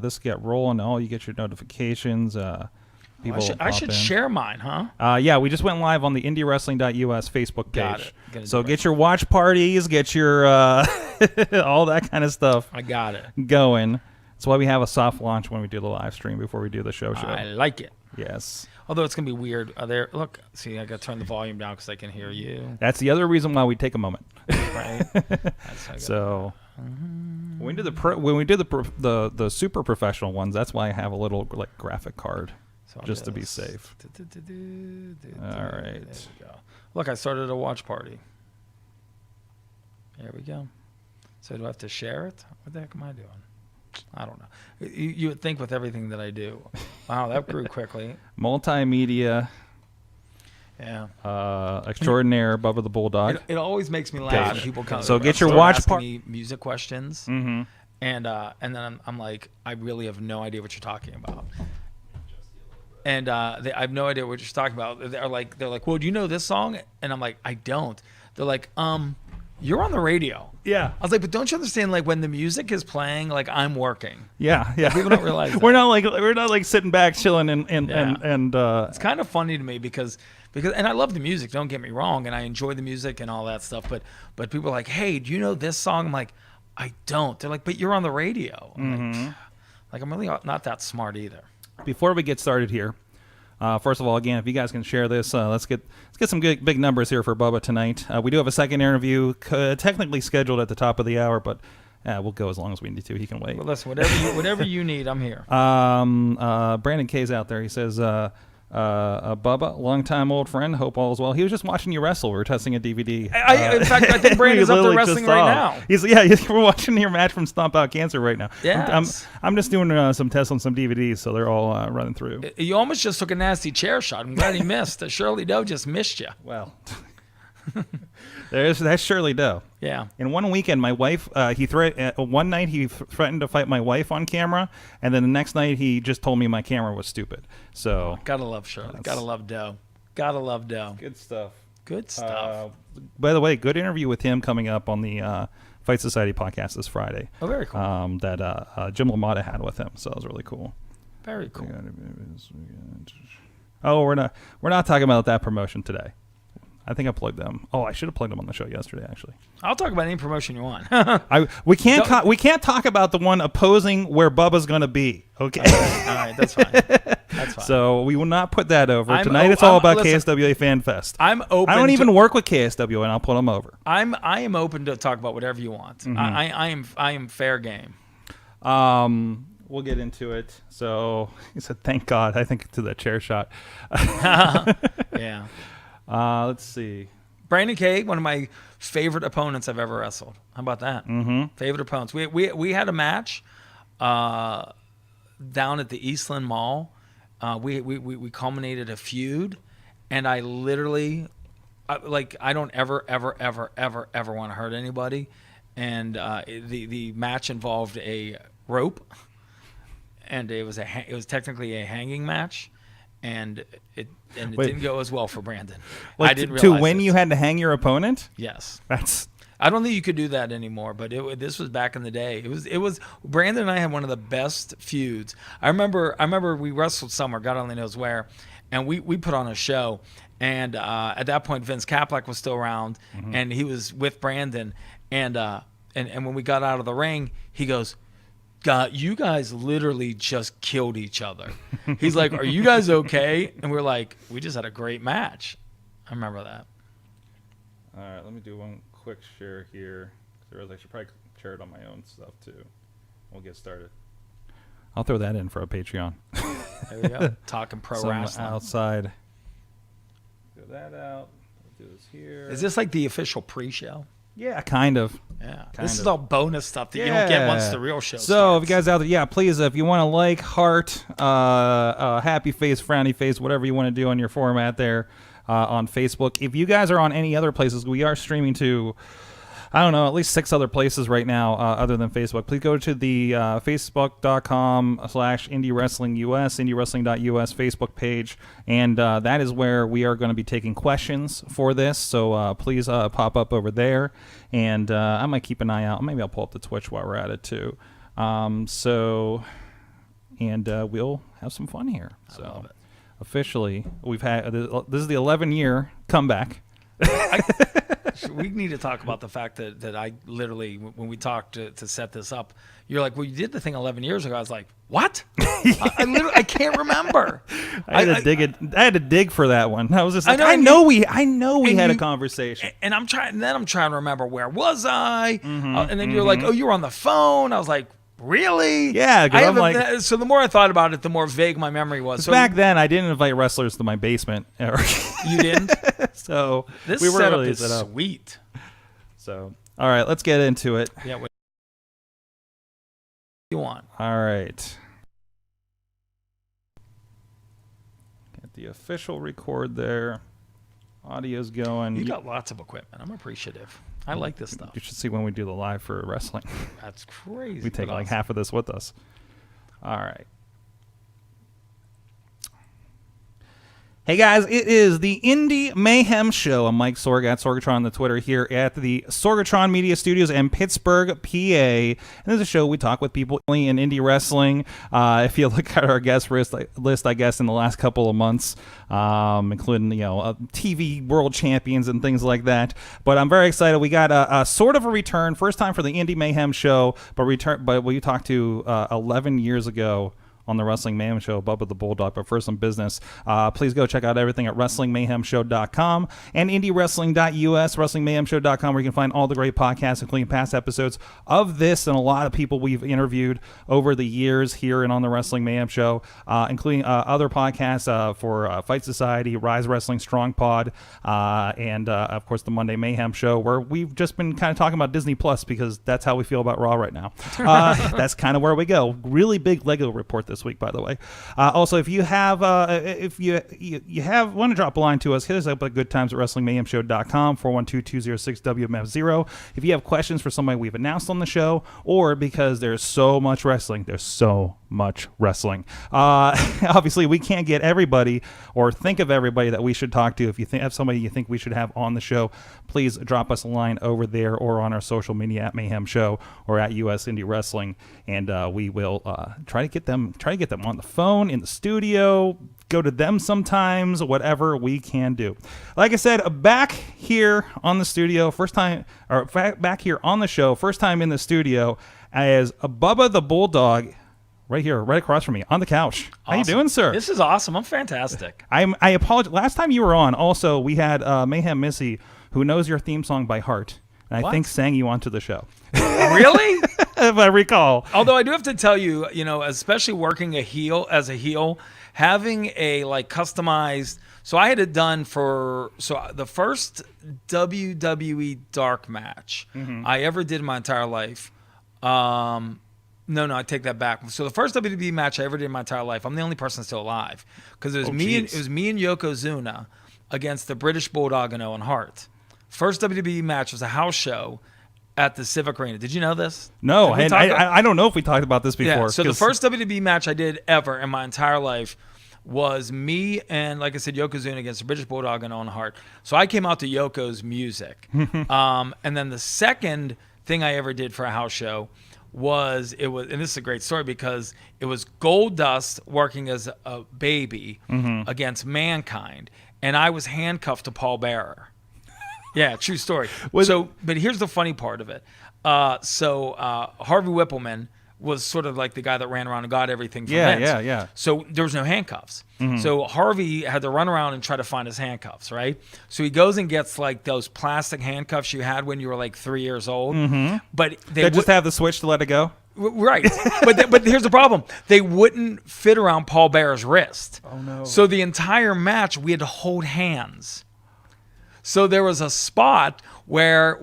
this get rolling. Oh, you get your notifications. I should share mine, huh? Yeah, we just went live on the IndyWrestling.us Facebook page. Got it. So get your watch parties, get your all that kind of stuff. I got it going. That's why we have a soft launch when we do the live stream before we do the show. I like it. Yes. Although it's gonna be weird. Look, see, I got to turn the volume down because I can hear you. That's the other reason why we take a moment. Right. So when we do the super professional ones, that's why I have a little like graphic card. Just to be safe. All right. There we go. Look, I started a watch party. There we go. So do I have to share it? What the heck am I doing? I don't know. You would think with everything that I do. Wow, that grew quickly. Multimedia. Yeah. Extraordinaire, Bubba the Bulldog. It always makes me laugh when people come. So get your watch party. Music questions. Mm-hmm. And then I'm like, I really have no idea what you're talking about. And I have no idea what you're talking about. They're like, well, do you know this song? And I'm like, I don't. They're like, you're on the radio. Yeah. I was like, but don't you understand? Like when the music is playing, like I'm working. Yeah. Like, people don't realize that. we're not like sitting back chilling and it's kind of funny to me because and I love the music. Don't get me wrong, and I enjoy the music and all that stuff. But people are like, hey, do you know this song? I'm like, I don't. They're like, but you're on the radio. I'm like, I'm really not that smart either. Before we get started here, first of all, again, if you guys can share this, let's get some big numbers here for Bubba tonight. We do have a second interview technically scheduled at the top of the hour, but we'll go as long as we need to. He can wait. Well, listen, whatever you need, I'm here. Brandon K's out there. He says, Bubba, longtime old friend. Hope all is well. He was just watching you wrestle. We were testing a DVD. In fact, I think Brandon's up there wrestling right now. We're watching your match from Stomp Out Cancer right now. Yeah, I'm just doing some tests on some DVDs, so they're all running through. You almost just took a nasty chair shot. I'm glad he missed. Shirley Doe just missed you. Well, that's Shirley Doe. Yeah. In one weekend, my wife, one night he threatened to fight my wife on camera, and then the next night he just told me my camera was stupid. So gotta love Shirley. Gotta love Doe. Gotta love Doe. Good stuff. Good stuff. By the way, good interview with him coming up on the Fight Society podcast this Friday. Oh, very cool. That Jim LaMotta had with him, so it was really cool. Very cool. Oh, we're not talking about that promotion today. I think I plugged them. Oh, I should have plugged them on the show yesterday, actually. I'll talk about any promotion you want. We can't talk about the one opposing where Bubba's going to be. Okay. All right, that's fine. That's fine. So we will not put that over. Tonight it's all about KSWA Fan Fest. I'm open. I don't even work with KSWA, and I'll put them over. I am open to talk about whatever you want. Mm-hmm. I am fair game. We'll get into it. So he said, "Thank God." I think to the chair shot. Yeah. Let's see. Brandon K, one of my favorite opponents I've ever wrestled. How about that? Mm-hmm. Favorite opponents. We had a match down at the Eastland Mall. We culminated a feud, and I literally, I don't ever want to hurt anybody, and the match involved a rope, and it was technically a hanging match. And it didn't go as well for Brandon. Like I didn't realize to win, you had to hang your opponent. Yes, I don't think you could do that anymore. But this was back in the day. It was Brandon and I had one of the best feuds. I remember we wrestled somewhere, God only knows where, and we put on a show. And at that point, Vince Caplak was still around, mm-hmm. and he was with Brandon. And when we got out of the ring, he goes, God, you guys literally just killed each other. He's like, are you guys okay? And we're like, we just had a great match. I remember that. All right, let me do one quick share here. I should probably share it on my own stuff, too. We'll get started. I'll throw that in for a Patreon. There we go. Talking pro wrestling. Outside. Go that out. We'll do this here. Is this like the official pre-show? Yeah, kind of. Yeah, this is all bonus stuff that you don't get once the real show starts. So, if you guys out there, please, if you want to like, heart, happy face, frowny face, whatever you want to do on your format there on Facebook. If you guys are on any other places, we are streaming to, I don't know, at least 6 other places right now other than Facebook. Please go to the facebook.com/IndyWrestling.us, IndyWrestling.us Facebook page, and that is where we are going to be taking questions for this. So please pop up over there, and I might keep an eye out. Maybe I'll pull up the Twitch while we're at it too. So and we'll have some fun here. I love it. Officially, we've had this is the 11-year comeback. We need to talk about the fact that I literally, when we talked to set this up, you're like, well, you did the thing 11 years ago. I was like, what? I can't remember. I had to dig for that one. I was just like, I know we had a conversation. And I'm trying to remember, where was I? And then you're mm-hmm. like, oh, you were on the phone. I was like, really? Yeah. I'm like, so the more I thought about it, the more vague my memory was. So back then, I didn't invite wrestlers to my basement. You didn't? So this we were setup really is set up. sweet. So, all right, let's get into it. Yeah. What do you want? All right. Get the official record there. Audio's going. You got lots of equipment. I'm appreciative. I like this stuff. You should see when we do the live for wrestling. That's crazy. We take like half of this with us. All right. Hey guys, it is the Indy Mayhem Show. I'm Mike Sorg at Sorgatron on the Twitter here at the Sorgatron Media Studios in Pittsburgh, PA. And this is a show we talk with people in indie wrestling. If you look at our guest list, I guess, in the last couple of months, including TV world champions and things like that. But I'm very excited. We got a sort of a return, first time for the Indy Mayhem Show, but we talked to 11 years ago on the Wrestling Mayhem Show, Bubba the Bulldog. But first, some business. Please go check out everything at WrestlingMayhemShow.com and IndyWrestling.us, WrestlingMayhemShow.com, where you can find all the great podcasts, including past episodes of this and a lot of people we've interviewed over the years here and on the Wrestling Mayhem Show, including other podcasts for Fight Society, Rise Wrestling, Strong Pod, and, of course, the Monday Mayhem Show, where we've just been kind of talking about Disney Plus because that's how we feel about Raw right now. That's kind of where we go. Really big Lego report this week, by the way. Also, if you have want to drop a line to us, hit us up at goodtimes at WrestlingMayhemShow.com, 412-206-WMF0. If you have questions for somebody we've announced on the show, or because there's so much wrestling, obviously, we can't get everybody or think of everybody that we should talk to. If you have somebody you think we should have on the show, please drop us a line over there or on our social media at Mayhem Show or at US Indie Wrestling, and we will try to get them on the phone, in the studio, go to them sometimes, whatever we can do. Like I said, back here on the studio, back here on the show, first time in the studio, as Bubba the Bulldog, right here, right across from me, on the couch. Awesome. How you doing, sir? This is awesome. I'm fantastic. I apologize. Last time you were on, also, we had Mayhem Missy, who knows your theme song by heart, and I think sang you onto the show. Really? If I recall. Although I do have to tell you, especially working as a heel, having a customized. So I had it done the first WWE dark match I ever did in my entire life. No, I take that back. So the first WWE match I ever did in my entire life, I'm the only person still alive, because it was me and Yokozuna against the British Bulldog and Owen Hart. First WWE match was a house show at the Civic Arena. Did you know this? No, I don't know if we talked about this before. Yeah, so the first WWE match I did ever in my entire life was me and, like I said, Yokozuna against the British Bulldog and Owen Hart. So I came out to Yoko's music. And then the second thing I ever did for a house show was, and this is a great story because it was Goldust working as a baby against Mankind, and I was handcuffed to Paul Bearer. Yeah, true story. But here's the funny part of it. Harvey Whippleman was sort of like the guy that ran around and got everything from Vince. Yeah. So there was no handcuffs. So Harvey had to run around and try to find his handcuffs, right? So he goes and gets those plastic handcuffs you had when you were 3 years old. But they just have the switch to let it go? Right. But here's the problem. They wouldn't fit around Paul Bearer's wrist. Oh, no. So the entire match, we had to hold hands. So there was a spot where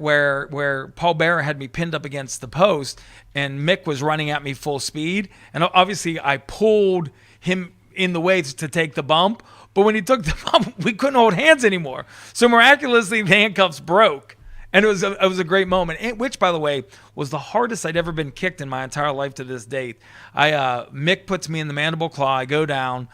Paul Bearer had me pinned up against the post, and Mick was running at me full speed. And obviously I pulled him in the way to take the bump. But when he took the bump, we couldn't hold hands anymore. So miraculously, the handcuffs broke. And it was a great moment, which, by the way, was the hardest I'd ever been kicked in my entire life to this date. Mick puts me in the mandible claw. I go down.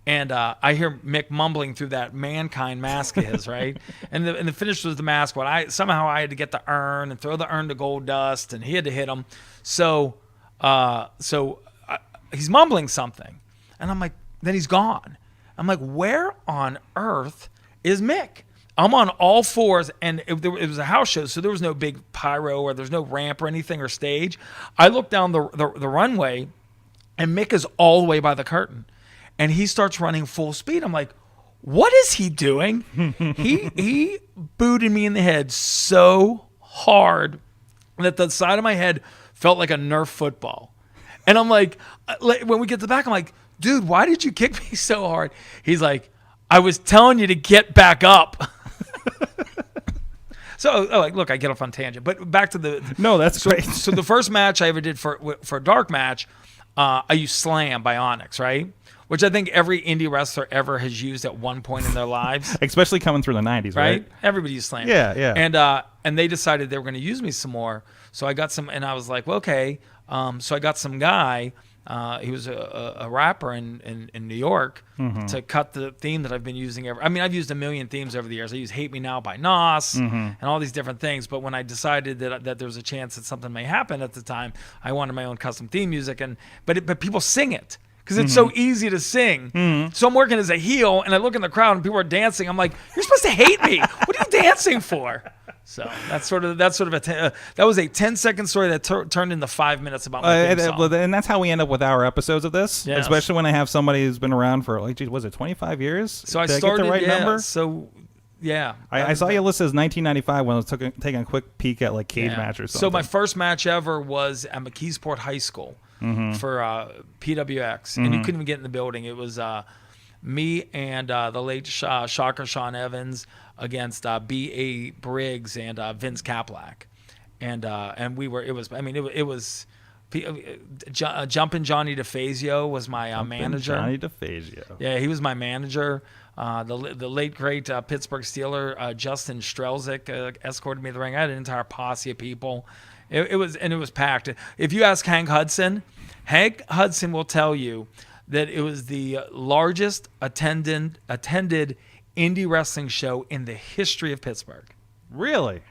And I hear Mick mumbling through that Mankind mask of his, right? And the finish was the mask. But somehow I had to get the urn and throw the urn to Goldust, and he had to hit him. So he's mumbling something, and I'm like, then he's gone. I'm like, where on earth is Mick? I'm on all fours, and it was a house show, so there was no big pyro or there's no ramp or anything or stage. I look down the runway, and Mick is all the way by the curtain, and he starts running full speed. I'm like, what is he doing? He booted me in the head so hard that the side of my head felt like a Nerf football. And I'm like, when we get to the back, I'm like, dude, why did you kick me so hard? He's like, I was telling you to get back up. So, look, I get off on tangent, but back to the. No, that's great. So the first match I ever did for a dark match, I used Slam by Onyx, right? Which I think every indie wrestler ever has used at one point in their lives. Especially coming through the 90s, right? Everybody used Slam. Yeah. And they decided they were going to use me some more. So I got some, and I was like, well, okay. So I got some guy, he was a rapper in New York, to cut the theme that I've been using I've used a million themes over the years. I used Hate Me Now by Nas and all these different things. But when I decided that there was a chance that something may happen at the time, I wanted my own custom theme music. But people sing it. Because it's so easy to sing. So I'm working as a heel, and I look in the crowd, and people are dancing. I'm like, "You're supposed to hate me. What are you dancing for?" So that was a 10-second story that turned into 5 minutes about my theme song. And that's how we end up with our episodes of this. Yes. Especially when I have somebody who's been around for was it 25 years? So I Did started. I get the right number? So yeah, I saw you listed as 1995 when I was taking a quick peek at like cage match or something. So my first match ever was at McKeesport High School for PWX, and you couldn't even get in the building. It was me and the late Shocker Sean Evans against B.A. Briggs and Vince Kaplak, and we were. It was. Jumpin' Johnny DeFazio was my manager. Johnny DeFazio. Yeah, he was my manager. The late great Pittsburgh Steeler Justin Strelzik escorted me to the ring. I had an entire posse of people. It was packed. If you ask Hank Hudson will tell you that it was the largest attended indie wrestling show in the history of Pittsburgh. Really?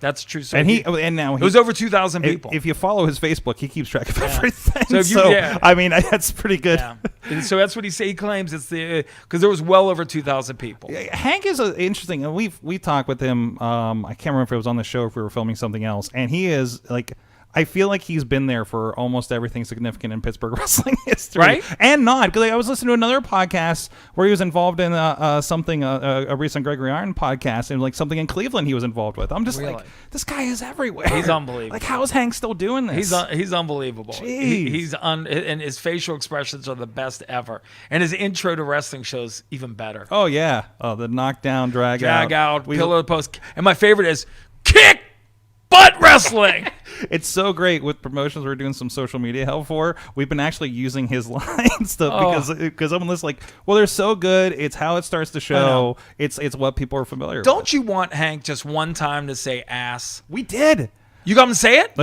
That's true. So it was over 2,000 people. If you follow his Facebook, he keeps track of everything. That's pretty good. Yeah. So that's what he claims it's because there was well over 2,000 people. Hank is interesting, and we talked with him. I can't remember if it was on the show or if we were filming something else, and he is like. I feel like he's been there for almost everything significant in Pittsburgh wrestling history, right? And not because I was listening to another podcast where he was involved in something, a recent Gregory Iron podcast, and like something in Cleveland he was involved with. I'm just like, this guy is everywhere. He's unbelievable. Like, how is Hank still doing this? He's unbelievable. And his facial expressions are the best ever, and his intro to wrestling shows even better. Oh yeah, the knockdown, drag out, pillar post, and my favorite is kick. Butt wrestling. It's so great with promotions we're doing some social media help for. We've been actually using his lines because I'm just like, well, they're so good. It's how it starts the show. It's what people are familiar with. Don't you want Hank just one time to say ass? We did. You got him to say it?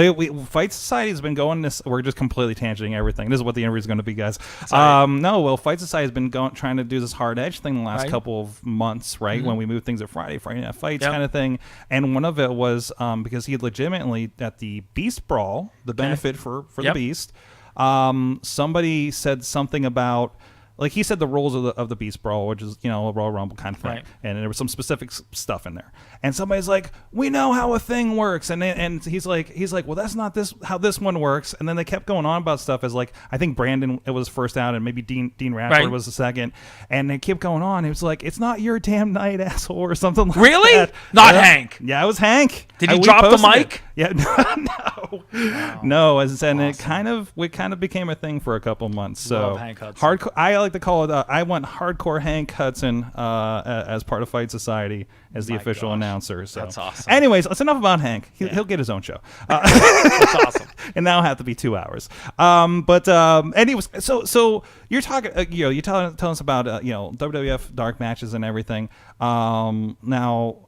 Fight Society has been going this. We're just completely tangenting everything. This is what the interview is going to be, guys. Fight Society has been trying to do this hard edge thing the last couple of months, right? When we moved things at Friday Night Fights kind of thing. And one of it was because he had legitimately at the Beast Brawl, the benefit for the Beast. Somebody said something about. Like he said the rules of the Beast Brawl, which is, a Royal Rumble kind of thing. And there was some specific stuff in there. And somebody's like, we know how a thing works. And he's like, well, that's not how this one works. And then they kept going on about stuff as like, I think Brandon was first out and maybe Dean Radford was the second. And they kept going on. It was like, it's not your damn night, asshole, or something like that. Really? Not Hank. Yeah, it was Hank. Did he drop the mic? Yeah, no. Wow. No, as I said, awesome. It kind of became a thing for a couple months. So love Hank Hudson. Hardcore. I like to call it. I went hardcore Hank Hudson as part of Fight Society as the official announcer. So that's awesome. Anyways, that's enough about Hank. He'll get his own show. That's awesome. And now have to be 2 hours. Anyways, so you're talking. You tell us about WWF dark matches and everything. Now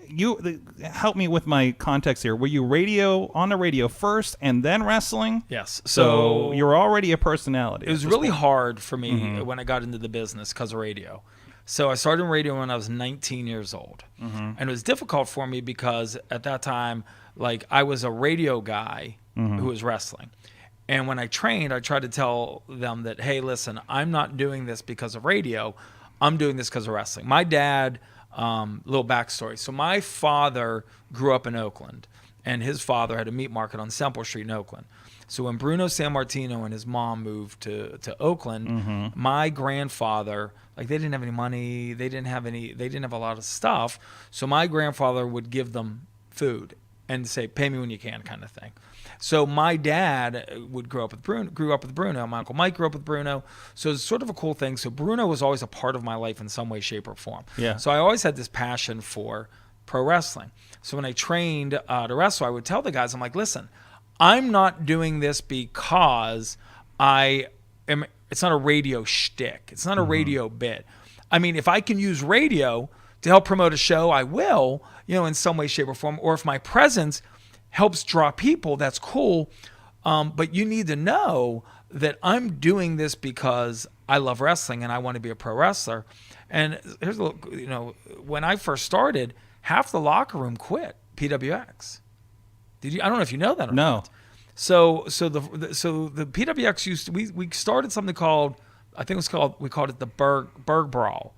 you help me with my context here. Were you on the radio first and then wrestling? Yes. So you were already a personality. It was really hard for me when I got into the business because of radio. So I started in radio when I was 19 years old. And it was difficult for me because at that time, like I was a radio guy who was wrestling. And when I trained, I tried to tell them that, hey, listen, I'm not doing this because of radio. I'm doing this because of wrestling. My dad, little backstory. So my father grew up in Oakland, and his father had a meat market on Semple Street in Oakland. So when Bruno Sammartino and his mom moved to Oakland, my grandfather, like, they didn't have any money, they didn't have a lot of stuff. So my grandfather would give them food and say, pay me when you can, kind of thing. So my dad grew up with Bruno. My Uncle Mike grew up with Bruno. So it's sort of a cool thing. So Bruno was always a part of my life in some way, shape, or form. Yeah. So I always had this passion for pro wrestling. So when I trained to wrestle, I would tell the guys, I'm like, listen, I'm not doing this because it's not a radio shtick. It's not a radio bit. I mean, if I can use radio to help promote a show, I will, in some way, shape, or form. Or if my presence helps draw people, that's cool. But you need to know that I'm doing this because I love wrestling and I want to be a pro wrestler. And here's a little, when I first started, half the locker room quit PWX. I don't know if you know that or No. not. So the PWX we started something called, we called it the Berg Brawl.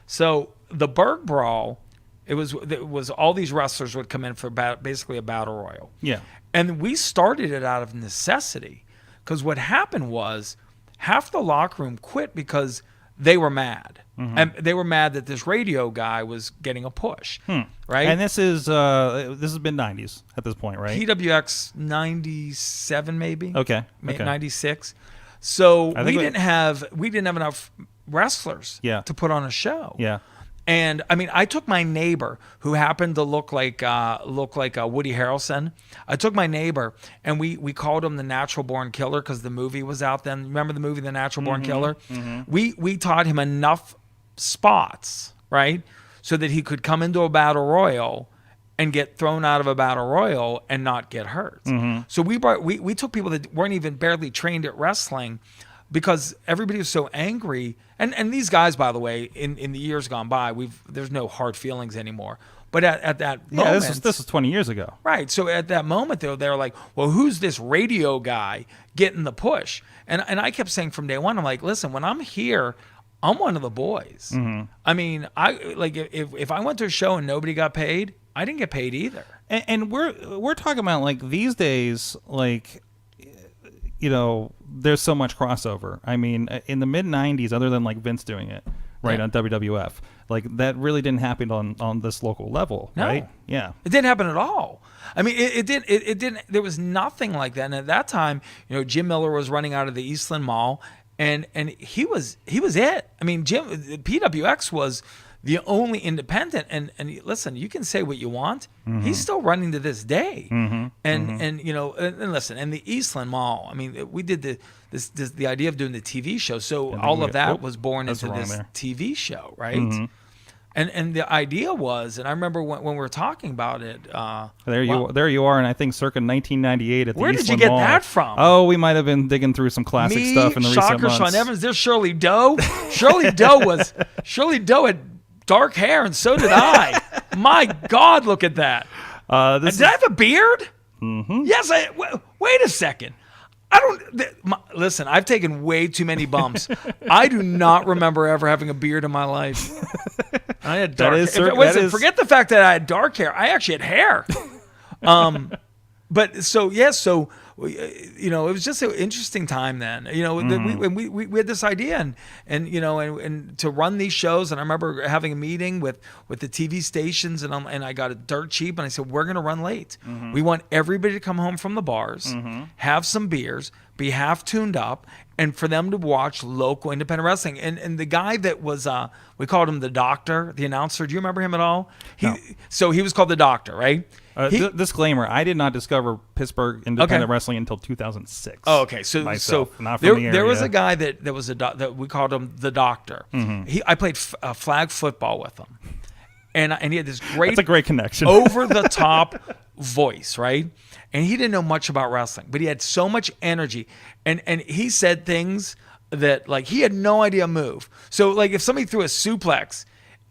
So the Berg Brawl, it was all these wrestlers would come in for basically a battle royal. Yeah. And we started it out of necessity, because what happened was half the locker room quit because they were mad. And they were mad that this radio guy was getting a push, right? And this has been 90s at this point, right? PWX 97 maybe. Okay. 96. So I we think didn't have enough wrestlers to put on a show. Yeah. And I mean, I took my neighbor, who happened to look like Woody Harrelson. I took my neighbor, and we called him the Natural Born Killer because the movie was out then. Remember the movie The Natural Born Killer? We taught him enough spots, right, so that he could come into a battle royal and get thrown out of a battle royal and not get hurt. So we took people that weren't even barely trained at wrestling, because everybody was so angry. And these guys, by the way, in the years gone by, there's no hard feelings anymore. But at that moment, this was 20 years ago, right? So at that moment, they're like, well, who's this radio guy getting the push? And I kept saying from day one, I'm like, listen, when I'm here, I'm one of the boys. I mean, if I went to a show and nobody got paid, I didn't get paid either. And we're talking about, like, these days, like, there's so much crossover. I mean, in the mid 90s, other than like Vince doing it, right, on WWF, like, that really didn't happen on this local level, right? Yeah, it didn't happen at all. I mean, it didn't. There was nothing like that. And at that time, Jim Miller was running out of the Eastland Mall, and he was it. I mean, PWX was the only independent. And listen, you can say what you want. He's still running to this day. And listen, and the Eastland Mall, I mean, we did the idea of doing the TV show. So all of that was born into this TV show, right? And the idea was, and I remember when we were talking about it. There you are, and I think circa 1998 at the Eastland Mall. Where did you get that from? Oh, we might have been digging through some classic stuff in the recent months. Sean Evans, there's Shirley Doe. Shirley Doe had dark hair, and so did I. My God, look at that. Did I have a beard? Yes. Wait a second. Listen, I've taken way too many bumps. I do not remember ever having a beard in my life. I had dark hair. Forget the fact that I had dark hair. I actually had hair. But so, it was just an interesting time then. We had this idea and to run these shows. And I remember having a meeting with the TV stations, and I got it dirt cheap. And I said, we're going to run late. We want everybody to come home from the bars, have some beers, be half tuned up, and for them to watch local independent wrestling. And the guy that was, we called him the Doctor, the announcer. Do you remember him at all? No. So he was called the Doctor, right? Disclaimer: I did not discover Pittsburgh independent wrestling until 2006. Oh, okay. So not from there was a guy that we called him the Doctor. I played flag football with him, and he had this great. That's a great connection. Over the top voice, right? And he didn't know much about wrestling, but he had so much energy, and he said things that, like, he had no idea move. So, like, if somebody threw a suplex,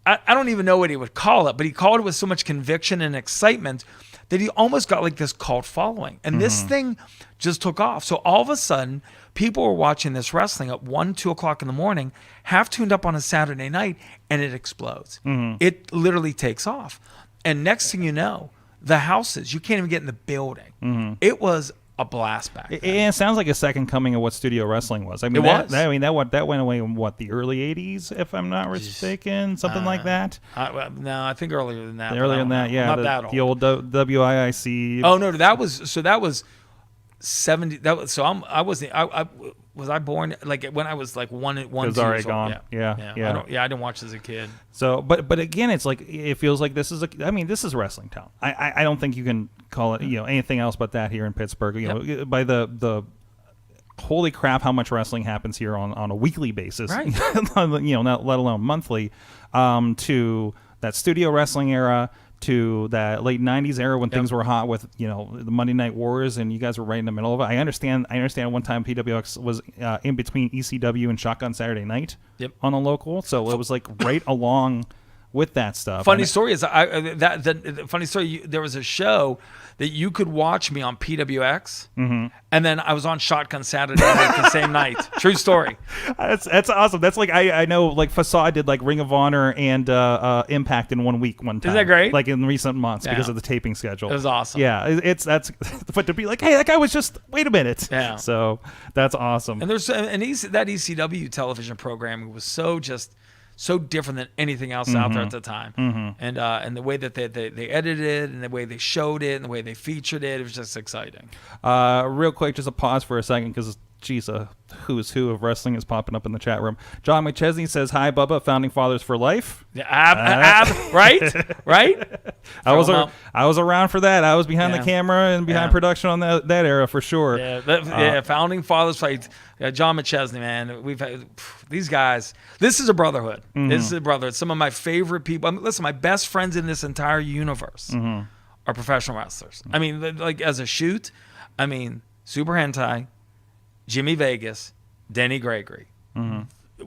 I don't even know what he would call it, but he called it with so much conviction and excitement that he almost got like this cult following. And this thing just took off. So all of a sudden, people were watching this wrestling at 1, 2 o'clock in the morning, half tuned up on a Saturday night, and it explodes. It literally takes off. And next thing you know, the houses, you can't even get in the building. It was a blast back then. It sounds like a second coming of what studio wrestling was. I mean, It was. that went away in the early '80s, if I'm not mistaken, something like that. No, I think earlier than that. Earlier than that, yeah. Not that old. The old WIIC. Oh no, that was 70. That was so. I wasn't. Was I born like when I was like one? It was already gone. Yeah. I didn't watch as a kid. So, but again, it's like it feels like this is this is wrestling town. I don't think you can call it anything else but that here in Pittsburgh. Know, by the holy crap, how much wrestling happens here on a weekly basis. Right. Not let alone monthly. To that studio wrestling era. To that late '90s era when things were hot with the Monday Night Wars, and you guys were right in the middle of it. I understand. One time PWX was in between ECW and Shotgun Saturday Night on a local, so it was like right along with that stuff. Funny story is the funny story. There was a show that you could watch me on PWX, and then I was on Shotgun Saturday Night the same night. True story. That's awesome. That's like I know like Facade did like Ring of Honor and Impact in 1 week one time. Isn't that great? Like in recent months because of the taping schedule. It was awesome. Yeah, that's but to be like, hey, that guy was just wait a minute. Yeah. So that's awesome. And that ECW television programming was so different than anything else out there at the time, and the way that they edited it, and the way they showed it, and the way they featured it, it was just exciting. Real quick, just a pause for a second because geez, who's who of wrestling is popping up in the chat room. John McChesney says, "Hi, Bubba, founding fathers for life." Yeah, right. I was around for that. I was behind the camera and behind production on that era for sure. Yeah, founding fathers fight. John McChesney, man. We've had these guys. This is a brotherhood. This is a brotherhood. Some of my favorite people. Listen, my best friends in this entire universe are professional wrestlers. I mean, like as a shoot, I mean, Super Hentai, Jimmy Vegas, Denny Gregory.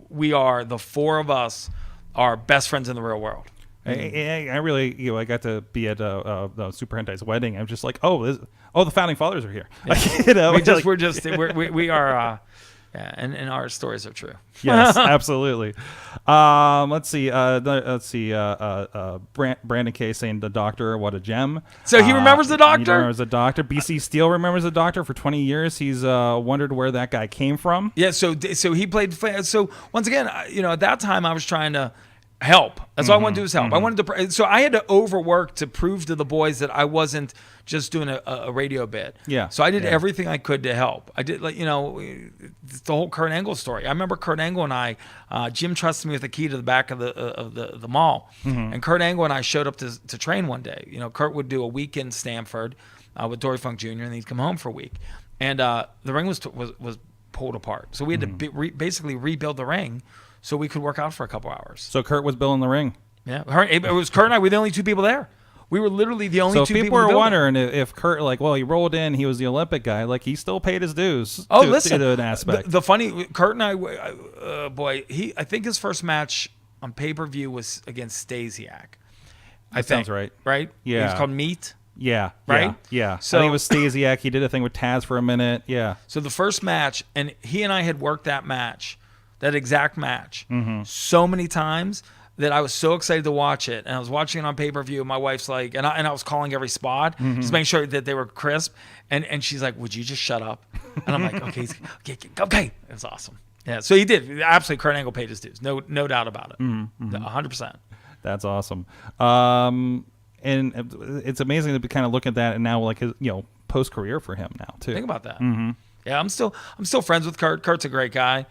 We are the four of us are best friends in the real world. I really, I got to be at Super Hentai's wedding. I'm just like, the founding fathers are here. Yeah. We are. And our stories are true. Yes, absolutely. Let's see. Brandon K saying the Doctor, what a gem. So he remembers the Doctor? He remembers the Doctor. BC Steele remembers the Doctor for 20 years. He's wondered where that guy came from. Yeah, so he played. So once again, at that time I was trying to help. That's all I wanted to do was help. I wanted to. So I had to overwork to prove to the boys that I wasn't just doing a radio bit. Yeah. So I did everything I could to help. I did the whole Kurt Angle story. I remember Kurt Angle and I, Jim trusted me with the key to the back of the mall, and Kurt Angle and I showed up to train one day. Kurt would do a week in Stamford with Dory Funk Jr. and he'd come home for a week, and the ring was pulled apart. So we had to basically rebuild the ring so we could work out for a couple hours. So Kurt was building the ring. Yeah, it was Kurt and I. We were the only two people there. We were literally the only two people. So people were wondering if Kurt, he rolled in, he was the Olympic guy, he still paid his dues. Listen, to an aspect. The funny, Kurt and I, I think his first match on pay-per-view was against Stasiak. That sounds right. Right? Yeah. It was called Meat. Yeah. Right? Yeah. So I think it was Stasiak. He did a thing with Taz for a minute. Yeah. So the first match, and he and I had worked that exact match, so many times that I was so excited to watch it. And I was watching it on pay-per-view. And my wife's like, and I was calling every spot, just making sure that they were crisp. And she's like, would you just shut up? And I'm like, okay. It was awesome. Yeah, so he did. Absolutely, Kurt Angle paid his dues. No doubt about it. 100%. That's awesome. And it's amazing to kind of look at that and now his, post-career for him now too. Think about that. Yeah, I'm still friends with Kurt. Kurt's a great guy.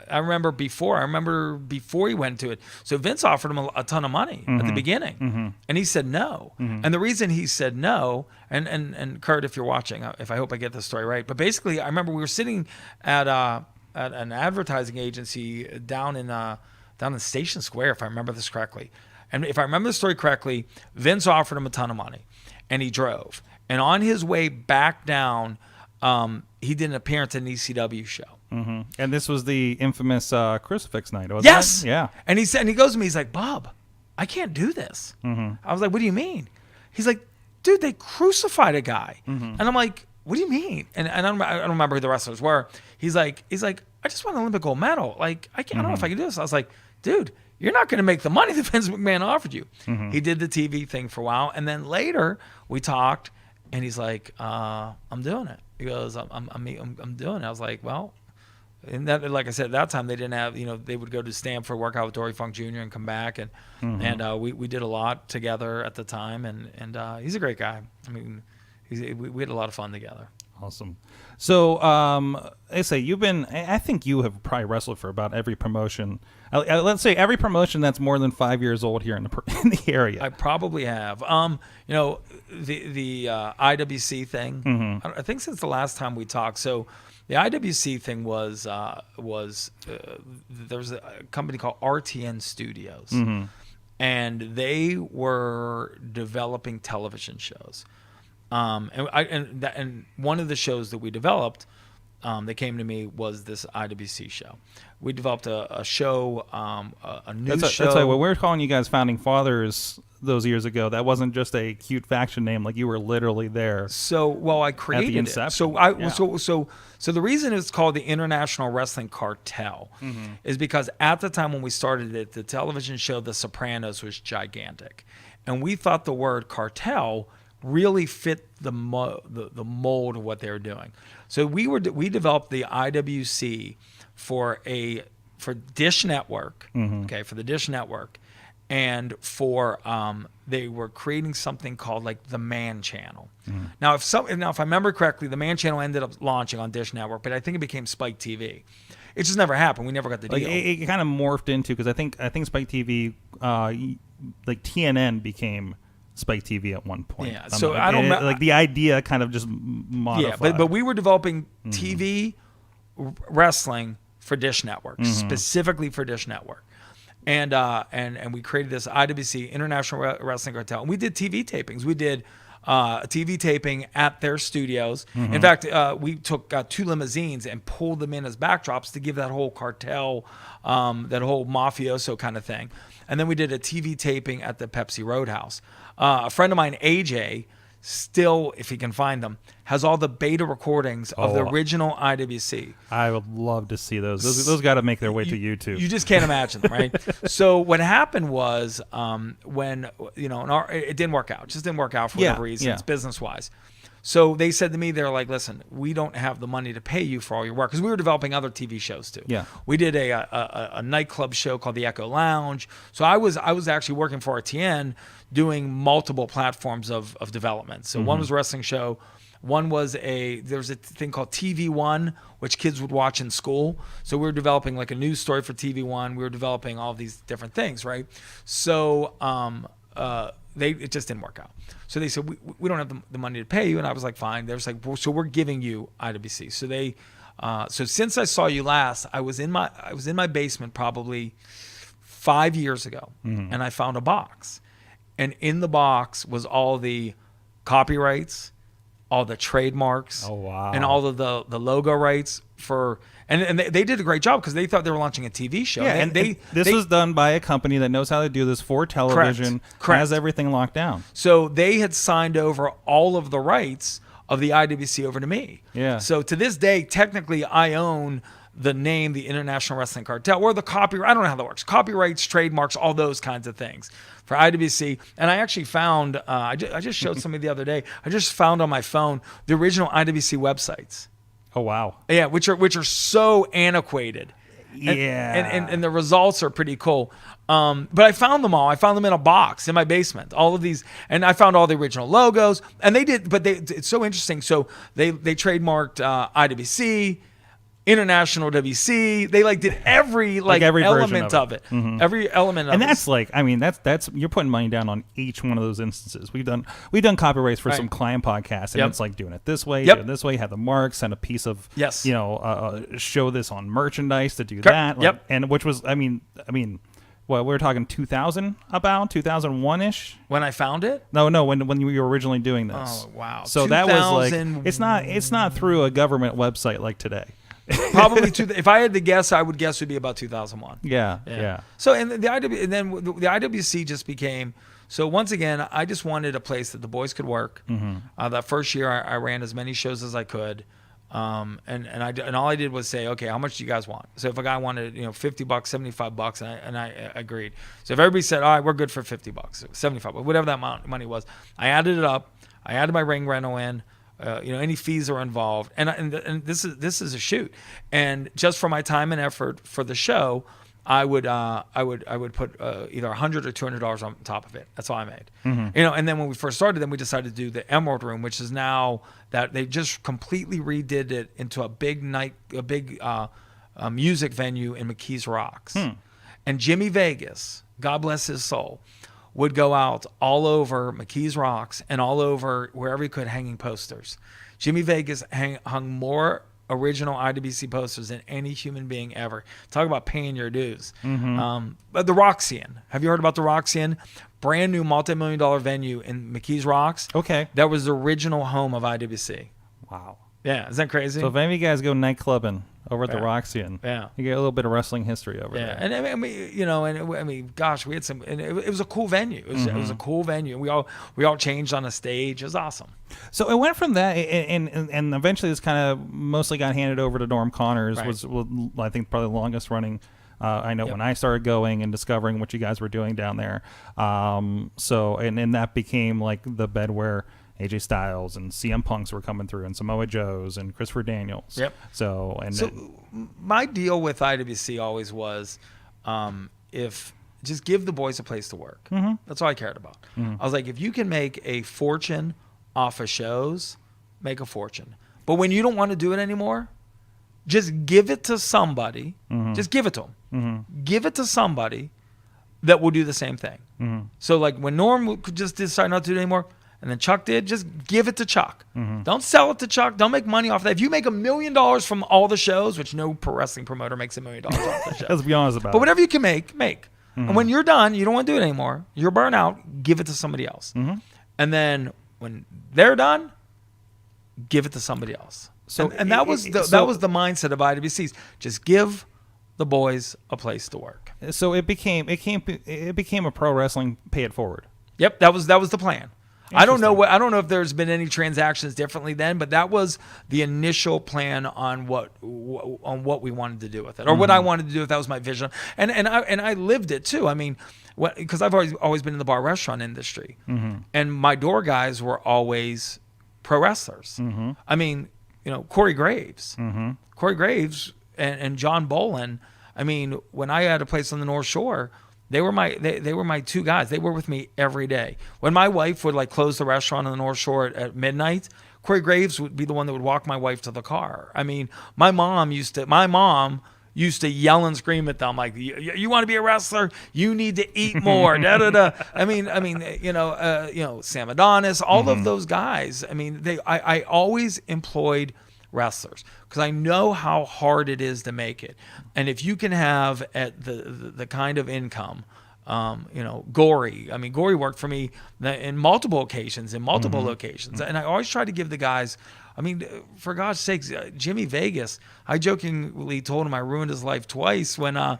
I remember before he went to it. So Vince offered him a ton of money at the beginning, and he said no. And the reason he said no, and Kurt, if you're watching, I hope I get this story right, but basically, I remember we were sitting at an advertising agency down in Station Square, if I remember this correctly. And if I remember the story correctly, Vince offered him a ton of money, and he drove. And on his way back down, he did an appearance at an ECW show. And this was the infamous crucifix night, wasn't it? Yes. Yeah. And he goes to me, he's like, Bob, I can't do this. I was like, what do you mean? He's like, dude, they crucified a guy. And I'm like, what do you mean? And I don't remember who the wrestlers were. He's like, I just won an Olympic gold medal. Like, I don't know if I can do this. I was like, dude, you're not going to make the money that Vince McMahon offered you. He did the TV thing for a while. And then later we talked and he's like, I'm doing it. He goes, I'm doing it. I was like, well, and that, like I said, at that time they didn't have, they would go to Stanford, work out with Dory Funk Jr. and come back. And, we did a lot together at the time. And he's a great guy. I mean, we had a lot of fun together. Awesome. So, I say I think you have probably wrestled for about every promotion. Let's say every promotion that's more than 5 years old here in the area. I probably have. The IWC thing. I think since the last time we talked. So, the IWC thing was there was a company called RTN Studios, and they were developing television shows. And one of the shows that we developed, that came to me was this IWC show. We developed a show, a news show. That's like when we were calling you guys Founding Fathers those years ago. That wasn't just a cute faction name; like you were literally there. So, well, I created at the inception. it. So the reason it's called the International Wrestling Cartel is because at the time when we started it, the television show The Sopranos was gigantic, and we thought the word cartel really fit the mold of what they were doing. So we developed the IWC for Dish Network, for the Dish Network, and for they were creating something called like the Man Channel. Now if I remember correctly, the Man Channel ended up launching on Dish Network, but I think it became Spike TV. It just never happened. We never got the deal. It kind of morphed into, because I think Spike TV, like TNN became Spike TV at one point. Yeah, so I don't like the idea kind of just modified. Yeah, but we were developing TV wrestling for Dish Network, specifically for Dish Network, and we created this IWC International Wrestling Cartel, and we did TV tapings. We did a TV taping at their studios. In fact, we took 2 limousines and pulled them in as backdrops to give that whole cartel, that whole mafioso kind of thing. And then we did a TV taping at the Pepsi Roadhouse. A friend of mine, AJ, still, if he can find them, has all the beta recordings of the original IWC. I would love to see those. Those got to make their way to YouTube. You just can't imagine them, right? So what happened was when, it didn't work out. It just didn't work out for whatever reasons, business-wise. So they said to me, they're like, listen, we don't have the money to pay you for all your work, because we were developing other TV shows too. Yeah. We did a nightclub show called the Echo Lounge. So I was actually working for RTN doing multiple platforms of development. So one was a wrestling show. One was there was a thing called TV One, which kids would watch in school. So we were developing like a news story for TV One. We were developing all these different things, right? So it just didn't work out. So they said, we don't have the money to pay you. And I was like, fine. They was like, well, so we're giving you IWC. So so since I saw you last, I was in my basement probably 5 years ago, and I found a box. And in the box was all the copyrights, all the trademarks, and all of the logo rights for. And they did a great job, because they thought they were launching a TV show. Yeah, and this was done by a company that knows how to do this for television, correct. Has everything locked down. So they had signed over all of the rights of the IWC over to me. Yeah. So to this day, technically, I own the name, the International Wrestling Cartel, or the copyright. I don't know how that works. Copyrights, trademarks, all those kinds of things for IWC. And I actually found, I just showed somebody the other day, I just found on my phone the original IWC websites. Oh, wow. Yeah, which are so antiquated. And the results are pretty cool. But I found them all. I found them in a box in my basement. All of these, and I found all the original logos. And it's so interesting. So they trademarked IWC, International WC. They did every element of it. Every element of it. And that's you're putting money down on each one of those instances. We've done copyrights for some client podcasts, and it's like doing it this way, doing it this way, have the marks, send a piece of show this on merchandise to do that. And which was well, we were talking 2001-ish? When I found it? No, when you were originally doing this. Oh, wow. So that was it's not through a government website like today. Probably if I had to guess, I would guess it would be about 2001. Yeah. So and the IWC just became. So once again, I just wanted a place that the boys could work. That first year, I ran as many shows as I could, and all I did was say, okay, how much do you guys want? So if a guy wanted, $50, $75, and I agreed. So if everybody said, all right, we're good for $50, $75, whatever that amount of money was, I added it up. I added my ring rental in. Any fees are involved, and this is a shoot, and just for my time and effort for the show, I would put either $100 or $200 on top of it. That's all I made. And then when we first started, then we decided to do the Emerald Room, which is now that they just completely redid it into a big music venue in McKees Rocks, and Jimmy Vegas, God bless his soul, would go out all over McKees Rocks and all over wherever he could hanging posters. Jimmy Vegas hung more original IWC posters than any human being ever. Talk about paying your dues. But the Roxian. Have you heard about the Roxian? Brand new multi-million-dollar venue in McKees Rocks. Okay. That was the original home of IWC. Wow. Yeah, is that crazy? So if any of you guys go nightclubbing over at the Roxian, yeah, you get a little bit of wrestling history over there. And I mean, gosh, we had some, and it was a cool venue. It was a cool venue. We all changed on a stage. It was awesome. So it went from that, and eventually this kind of mostly got handed over to Norm Connors. Right. Was I think probably the longest running. I know when I started going and discovering what you guys were doing down there. So that became like the bed where AJ Styles and CM Punks were coming through, and Samoa Joes and Christopher Daniels. Yep. So my deal with IWC always was, if just give the boys a place to work. That's all I cared about. I was like, if you can make a fortune off of shows, make a fortune. But when you don't want to do it anymore, just give it to somebody. Just give it to them. Give it to somebody that will do the same thing. So like when Norm could just decide not to do it anymore, and then Chuck did, just give it to Chuck. Don't sell it to Chuck. Don't make money off that. If you make $1 million from all the shows, which no pro wrestling promoter makes $1 million off the show. Let's be honest about it. But whatever you can make. And when you're done, you don't want to do it anymore, you're burnt out, give it to somebody else. And then when they're done, give it to somebody else. So and that was the mindset of IWCs. Just give the boys a place to work. So it became a pro wrestling pay it forward. Yep, that was the plan. I don't know if there's been any transactions differently then, but that was the initial plan on what we wanted to do with it, or what I wanted to do with. That was my vision, and I lived it too. I mean, because I've always been in the bar restaurant industry, and my door guys were always pro wrestlers. I mean, Corey Graves, and John Bolin. I mean, when I had a place on the North Shore, they were my two guys. They were with me every day. When my wife would close the restaurant on the North Shore at midnight, Corey Graves would be the one that would walk my wife to the car. I mean, my mom used to yell and scream at them like, "You want to be a wrestler? You need to eat more." Da da da. I mean, Sam Adonis, all of those guys. I mean, I always employed wrestlers because I know how hard it is to make it, and if you can have at the kind of income, Gory. I mean, Gory worked for me in multiple occasions, in multiple locations, and I always try to give the guys. I mean, for God's sakes, Jimmy Vegas, I jokingly told him I ruined his life twice when I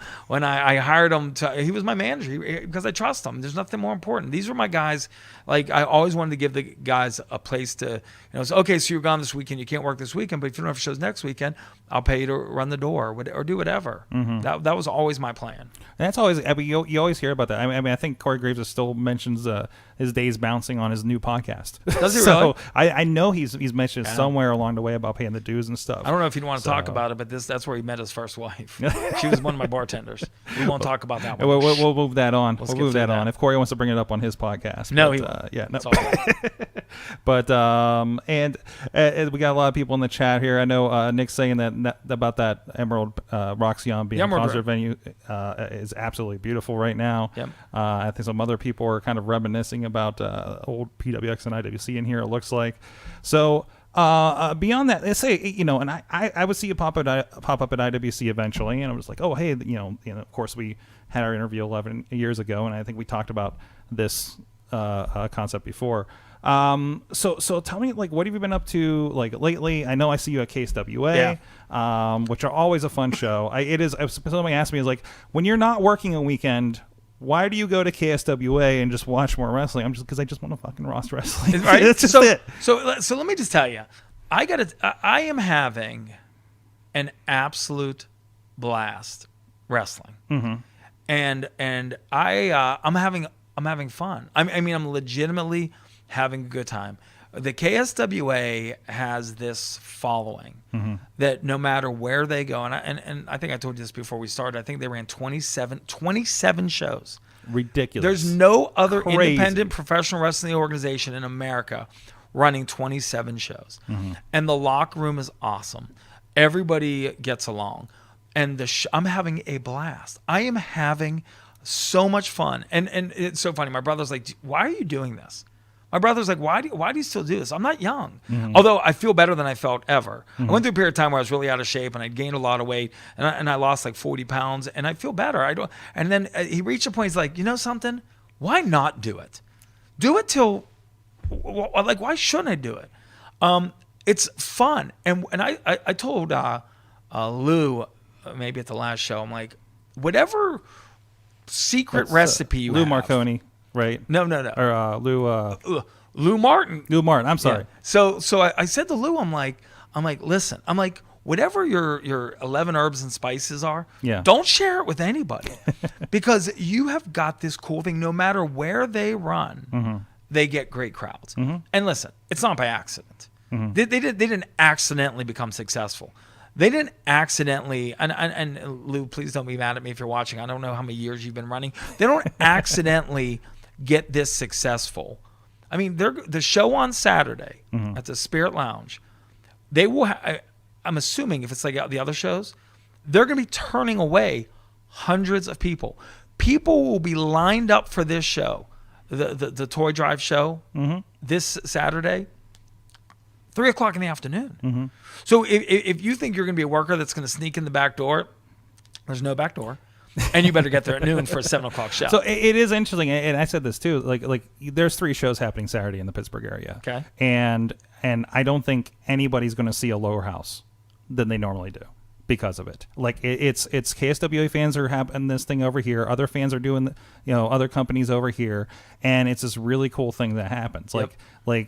hired him he was my manager because I trust him. There's nothing more important. These were my guys. Like, I always wanted to give the guys a place to, say, okay, so you're gone this weekend, you can't work this weekend, but if you don't have shows next weekend, I'll pay you to run the door or do whatever. That was always my plan. And that's always, I mean, you always hear about that. I mean, I think Corey Graves still mentions his days bouncing on his new podcast. Does he so really? I know he's mentioned somewhere along the way about paying the dues and stuff. I don't know if he'd want to talk about it, but that's where he met his first wife. She was one of my bartenders. We won't talk about that one. We'll move that on. We'll move that on. If Corey wants to bring it up on his podcast. No, but, he won't. Yeah, no. It's all right. But and we got a lot of people in the chat here. I know Nick's saying that about that Emerald Roxion being a concert venue is absolutely beautiful right now. Yep. I think some other people are kind of reminiscing about old PWX and IWC in here, it looks like. So beyond that, let's say, and I would see it pop up at IWC eventually, and I was like, oh, hey, of course we had our interview 11 years ago, and I think we talked about this concept before. So tell me, like, what have you been up to, like, lately? I know I see you at KSWA, which are always a fun show. Somebody asked me, is like, when you're not working a weekend, why do you go to KSWA and just watch more wrestling? I'm just because I just want to fucking watch wrestling. Right? It's just it. So let me just tell you, I am having an absolute blast wrestling, and I'm having fun. I mean, I'm legitimately having a good time. The KSWA has this following that no matter where they go, and I think I told you this before we started, I think they ran 27 shows. Ridiculous. There's no other Crazy. independent professional wrestling organization in America running 27 shows. And the locker room is awesome. Everybody gets along. And I'm having a blast. I am having so much fun. And it's so funny. My brother's like, why are you doing this? My brother's like, why do you still do this? I'm not young. Although I feel better than I felt ever. I went through a period of time where I was really out of shape and I gained a lot of weight and I lost like 40 pounds and I feel better. And then he reached a point, he's like, you know something? Why not do it? Do it till, like, why shouldn't I do it? It's fun. And I told Lou, maybe at the last show, I'm like, whatever secret recipe you Lou have. Marconi. Right? No. Or Lou Martin. Lou Martin. I'm sorry. Yeah. So I said to Lou, I'm like, listen, whatever your 11 herbs and spices are, don't share it with anybody, because you have got this cool thing. No matter where they run, they get great crowds. And listen, it's not by accident. They didn't accidentally become successful. They didn't accidentally, and Lou, please don't be mad at me if you're watching. I don't know how many years you've been running. They don't accidentally get this successful. I mean, the show on Saturday at the Spirit Lounge, they will. I'm assuming if it's like the other shows, they're going to be turning away hundreds of people. People will be lined up for this show, the Toy Drive show, this Saturday. 3:00 in the afternoon. So if you think you're going to be a worker that's going to sneak in the back door, there's no back door, and you better get there at noon for a 7:00 show. So it is interesting, and I said this too. Like there's 3 shows happening Saturday in the Pittsburgh area. Okay. And I don't think anybody's going to see a lower house than they normally do because of it. Like it's KSWA fans are having this thing over here. Other fans are doing, other companies over here, and it's this really cool thing that happens. Like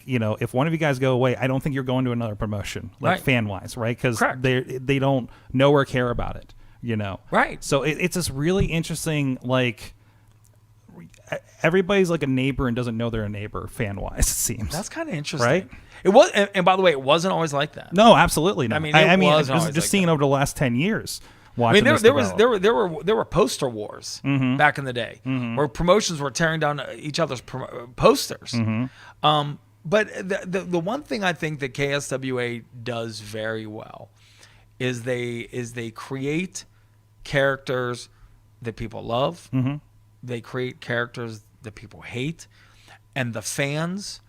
if one of you guys go away, I don't think you're going to another promotion, like fan wise, right? Because they don't know or care about it, Right. So it's this really interesting, like, everybody's like a neighbor and doesn't know they're a neighbor fan wise, it seems. That's kind of interesting, right? It was, and by the way, it wasn't always like that. No, absolutely not. I mean, just seeing over the last 10 years. I mean, there were poster wars back in the day where promotions were tearing down each other's posters. But the one thing I think that KSWA does very well is they create characters that people love. They create characters that people hate, and the fans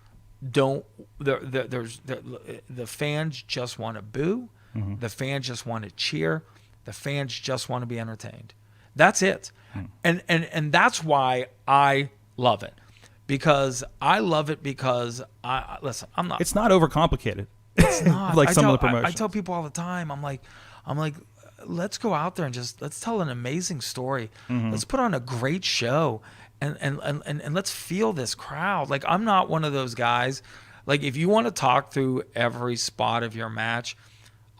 don't. The fans just want to boo. The fans just want to cheer. The fans just want to be entertained. That's it. And that's why I love it. Because I'm not. It's not overcomplicated. It's not. Like some of the promotions. I tell people all the time, I'm like, let's go out there and let's tell an amazing story. Let's put on a great show and let's feel this crowd. Like, I'm not one of those guys. Like, if you want to talk through every spot of your match,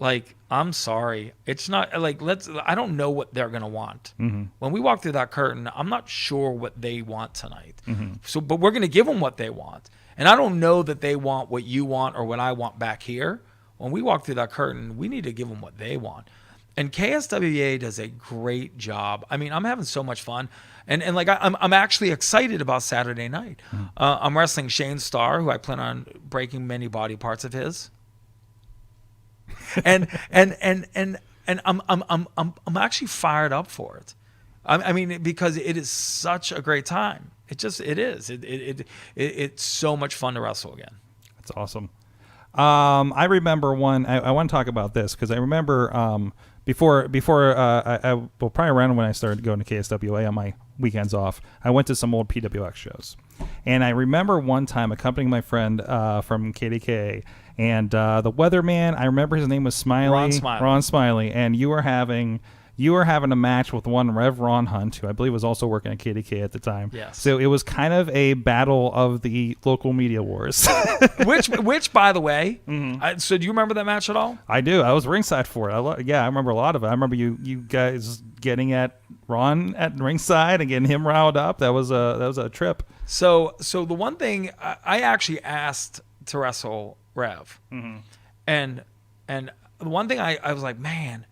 like, I'm sorry. It's not like, I don't know what they're going to want. When we walk through that curtain, I'm not sure what they want tonight. But we're going to give them what they want. And I don't know that they want what you want or what I want back here. When we walk through that curtain, we need to give them what they want. And KSWA does a great job. I mean, I'm having so much fun. And like, I'm actually excited about Saturday night. I'm wrestling Shane Starr, who I plan on breaking many body parts of his. And I'm actually fired up for it. I mean, because it is such a great time. It is. It's so much fun to wrestle again. That's awesome. I remember one. I want to talk about this because I remember before I probably around when I started going to KSWA on my weekends off, I went to some old PWX shows. And I remember one time accompanying my friend from KDK, and the weatherman, I remember his name was Smiley. Ron Smiley. And you were having a match with one Rev Ron Hunt, who I believe was also working at KDK at the time. Yes. So it was kind of a battle of the local media wars. which, by the way, so do you remember that match at all? I do. I was ringside for it. I remember a lot of it. I remember you guys getting at Ron at ringside and getting him riled up. That was a trip. So the one thing I actually asked to wrestle Rev, and the one thing I was like, man,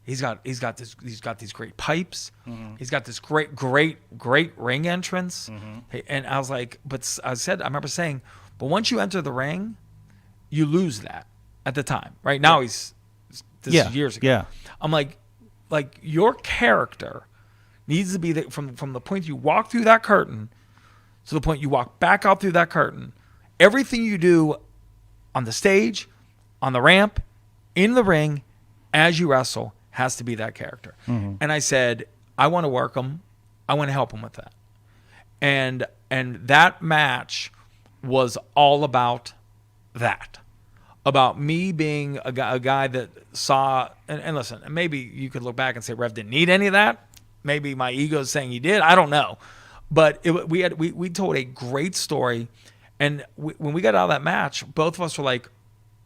he's got these great pipes. He's got this great ring entrance. And I was like, but I remember saying, but once you enter the ring, you lose that at the time. Right now, this is years ago. Yeah. I'm like your character needs to be from the point you walk through that curtain to the point you walk back out through that curtain. Everything you do on the stage, on the ramp, in the ring, as you wrestle, has to be that character. And I said, I want to work him. I want to help him with that. And that match was all about that. About me being a guy that saw, and listen, and maybe you could look back and say Rev didn't need any of that. Maybe my ego is saying he did. I don't know. But we told a great story. And when we got out of that match, both of us were like,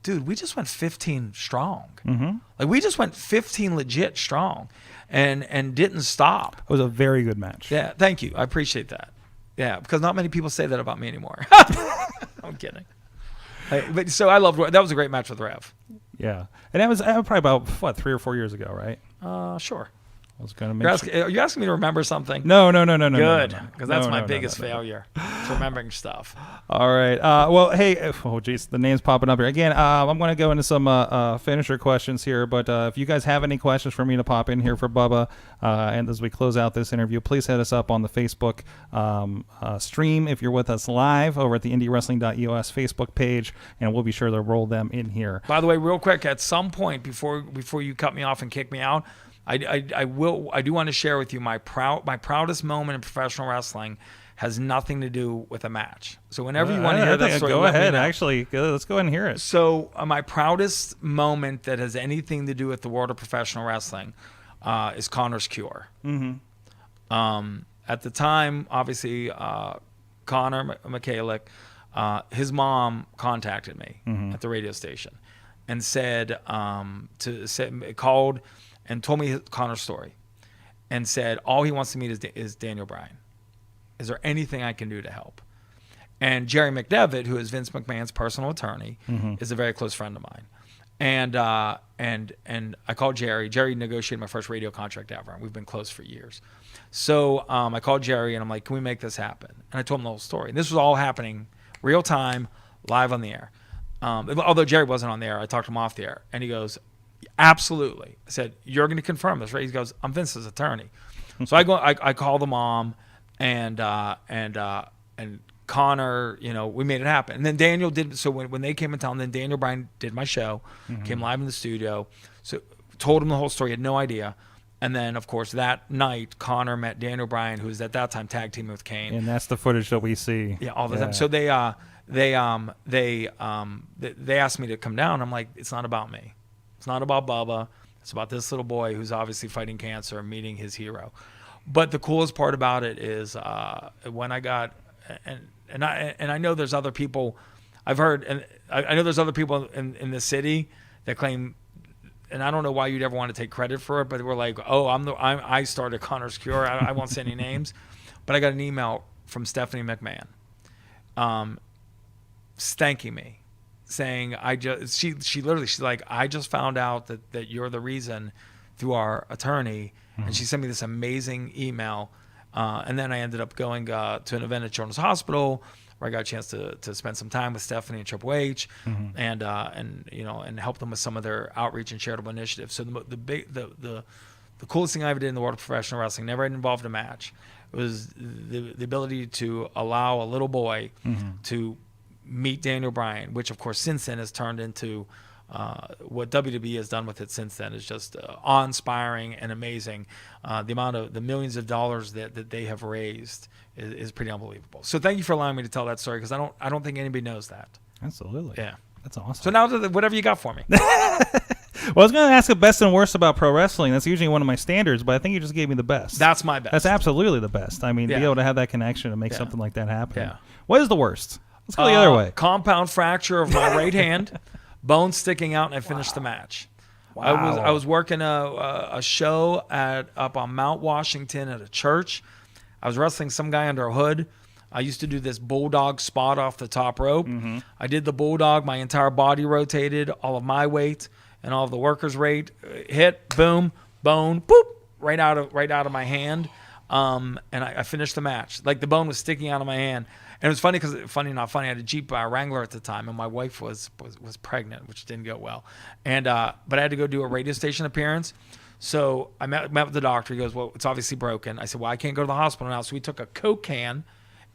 dude, we just went 15 strong. Like we just went 15 legit strong and didn't stop. It was a very good match. Yeah, thank you. I appreciate that. Yeah, because not many people say that about me anymore. I'm kidding. But so I loved that was a great match with Rev. Yeah. And that was probably about 3 or 4 years ago, right? Sure. I was going to Are you asking me to remember something? No. Good, because that's my biggest failure. It's remembering stuff. All right. Well, hey, the name's popping up here again. I'm going to go into some finisher questions here, but if you guys have any questions for me to pop in here for Bubba, and as we close out this interview, please hit us up on the Facebook stream if you're with us live over at the IndyWrestling.us Facebook page, and we'll be sure to roll them in here. By the way, real quick, at some point before you cut me off and kick me out, I do want to share with you my proudest moment in professional wrestling has nothing to do with a match. So whenever you want to hear that story, go ahead. Actually, let's go ahead and hear it. So my proudest moment that has anything to do with the world of professional wrestling is Connor's cure. At the time, obviously, Connor Michalik, his mom contacted me at the radio station and called and told me Connor's story and said, all he wants to meet is Daniel Bryan. Is there anything I can do to help? And Jerry McDevitt, who is Vince McMahon's personal attorney, is a very close friend of mine. And I called Jerry. Jerry negotiated my first radio contract ever, and we've been close for years. So I called Jerry, and I'm like, can we make this happen? And I told him the whole story. And this was all happening real time, live on the air. Although Jerry wasn't on the air, I talked to him off the air. And he goes, absolutely. I said, you're going to confirm this, right? He goes, I'm Vince's attorney. So I call the mom, and Connor, we made it happen. And then Daniel did. So when they came in town, then Daniel Bryan did my show, came live in the studio. So told him the whole story. He had no idea. And then, of course, that night, Connor met Daniel Bryan, who was at that time tag teaming with Kane. And that's the footage that we see. Yeah, all the time. So they asked me to come down. I'm like, it's not about me. It's not about Bubba. It's about this little boy who's obviously fighting cancer and meeting his hero. But the coolest part about it is when I got and I know there's other people I've heard, and I know there's other people in the city that claim, and I don't know why you'd ever want to take credit for it, but we're like, oh, I started Connor's Cure. I won't say any names, but I got an email from Stephanie McMahon, thanking me, saying she's like, I just found out that you're the reason through our attorney, and she sent me this amazing email, and then I ended up going to an event at Children's Hospital where I got a chance to spend some time with Stephanie and Triple H, and help them with some of their outreach and charitable initiatives. So the coolest thing I ever did in the world of professional wrestling, never had involved a match, was the ability to allow a little boy to meet Daniel Bryan, which of course since then has turned into what WWE has done with it since then is just awe-inspiring and amazing. The millions of dollars that they have raised is pretty unbelievable. So thank you for allowing me to tell that story, because I don't think anybody knows that. Absolutely. Yeah. That's awesome. So now whatever you got for me. Well, I was going to ask the best and worst about pro wrestling. That's usually one of my standards, but I think you just gave me the best. That's my best. That's absolutely the best. I mean, Yeah. be able to have that connection and make something like that happen. Yeah. What is the worst? Let's go the other way. Compound fracture of my right hand, bone sticking out, and I finished the match. Wow. I was working a show up on Mount Washington at a church. I was wrestling some guy under a hood. I used to do this Bulldog spot off the top rope. Mm-hmm. I did the Bulldog. My entire body rotated. All of my weight and all of the workers' weight hit. Boom, bone, boop, right out of my hand. And I finished the match. Like, the bone was sticking out of my hand. And it was funny because, not funny, I had a Jeep Wrangler at the time, and my wife was pregnant, which didn't go well. And but I had to go do a radio station appearance. So I met with the doctor. He goes, well, it's obviously broken. I said, well, I can't go to the hospital now. So we took a Coke can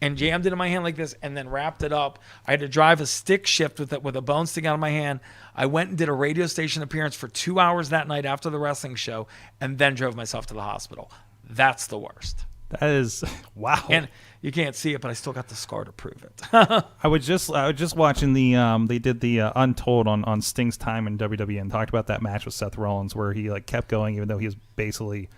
and jammed it in my hand like this, and then wrapped it up. I had to drive a stick shift with a bone sticking out of my hand. I went and did a radio station appearance for 2 hours that night after the wrestling show, and then drove myself to the hospital. That's the worst. That is, wow. And you can't see it, but I still got the scar to prove it. I was just watching they did the Untold on Sting's time in WWE, and talked about that match with Seth Rollins where he kept going even though he was basically